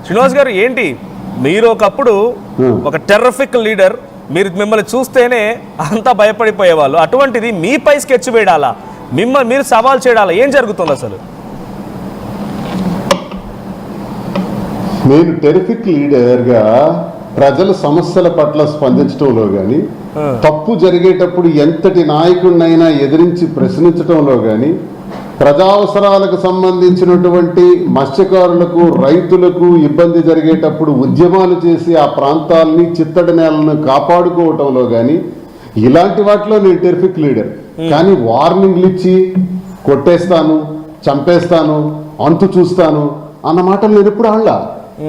శ్రీనివాస్ గారు ఏంటి మీరు ఒకప్పుడు ఒక టెర్రఫిక్ లీడర్, మిమ్మల్ని చూస్తేనే అంతా భయపడిపోయేవాళ్ళు, అటువంటిది మీపై స్కెచ్ వేయాలా, మిమ్మల్ని మీరు సవాల్ చేయాలా, ఏం జరుగుతుంది అసలు? నేను టెరిఫిక్ లీడర్గా ప్రజల సమస్యల పట్ల స్పందించడంలో కానీ, తప్పు జరిగేటప్పుడు ఎంతటి నాయకుడినైనా ఎదిరించి ప్రశ్నించడంలో కానీ, ప్రజావసరాలకు సంబంధించినటువంటి మత్స్యకారులకు, రైతులకు ఇబ్బంది జరిగేటప్పుడు ఉద్యమాలు చేసి ఆ ప్రాంతాలని, చిత్తడి నేలను కాపాడుకోవటంలో కానీ, ఇలాంటి వాటిలో నేను టెరిఫిక్ లీడర్. కానీ వార్నింగ్లు ఇచ్చి కొట్టేస్తాను, చంపేస్తాను, అంతు చూస్తాను అన్న మాటలు నేను ఎప్పుడు ఆడలా.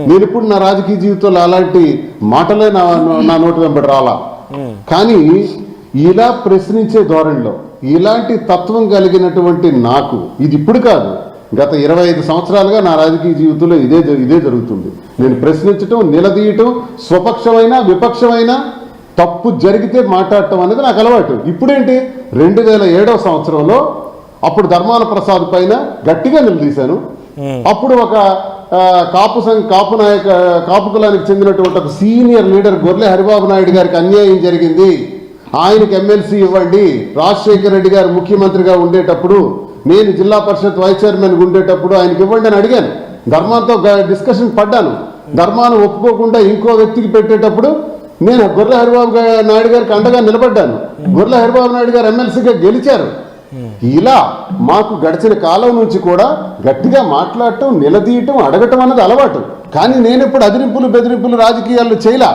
నేను ఇప్పుడు నా రాజకీయ జీవితంలో అలాంటి మాటలే నా నోటి వెంబడి రాలా. కానీ ఇలా ప్రశ్నించే ధోరణిలో, ఇలాంటి తత్వం కలిగినటువంటి నాకు, ఇది ఇప్పుడు కాదు, గత 25 సంవత్సరాలుగా నా రాజకీయ జీవితంలో ఇదే జరుగుతుంది. నేను ప్రశ్నించటం, నిలదీయటం, స్వపక్షమైన విపక్షమైన తప్పు జరిగితే మాట్లాడటం అనేది నాకు అలవాటు. ఇప్పుడేంటి, 2007వ సంవత్సరంలో అప్పుడు ధర్మాన ప్రసాద్ పైన గట్టిగా నిలదీశాను. అప్పుడు ఒక కాపు కులానికి చెందినటువంటి ఒక సీనియర్ లీడర్ గొర్లె హరిబాబు నాయుడు గారికి అన్యాయం జరిగింది, ఆయనకి ఎమ్మెల్సీ ఇవ్వండి, రాజశేఖర రెడ్డి గారు ముఖ్యమంత్రిగా ఉండేటప్పుడు, నేను జిల్లా పరిషత్ వైస్ చైర్మన్ ఉండేటప్పుడు ఆయనకి ఇవ్వండి అని అడిగాను. ధర్మాంతో డిస్కషన్ పడ్డాను. ధర్మాన్ని ఒప్పుకోకుండా ఇంకో వ్యక్తికి పెట్టేటప్పుడు నేను గొర్లె హరిబాబు నాయుడు గారికి అండగా నిలబడ్డాను. గొర్లె హరిబాబు నాయుడు గారు ఎమ్మెల్సీగా గెలిచారు. ఇలా మాకు గడిచిన కాలం నుంచి కూడా గట్టిగా మాట్లాడటం, నిలదీయటం, అడగటం అన్నది అలవాటు. కానీ నేను ఇప్పుడు అదిరింపులు బెదిరింపులు రాజకీయాల్లో చేయలే.